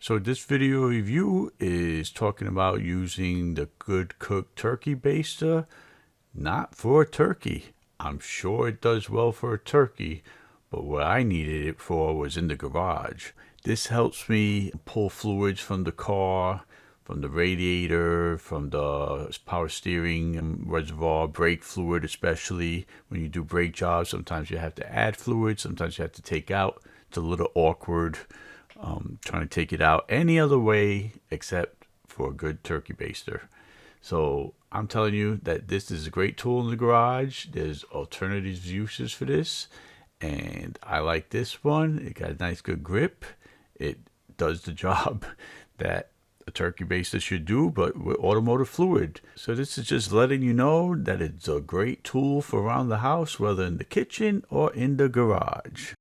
So this video review is talking about using the Good Cook Turkey Baster, not for a turkey. I'm sure it does well for a turkey, but what I needed it for was in the garage. This helps me pull fluids from the car, from the radiator, from the power steering reservoir, brake fluid, especially when you do brake jobs. Sometimes you have to add fluid, sometimes you have to take out. It's a little awkward trying to take it out any other way except for a good turkey baster. So I'm telling you that this is a great tool in the garage. There's alternative uses for this, and I like this one. It got a nice good grip. It does the job that a turkey baster should do, but with automotive fluid. So this is just letting you know that it's a great tool for around the house, whether in the kitchen or in the garage.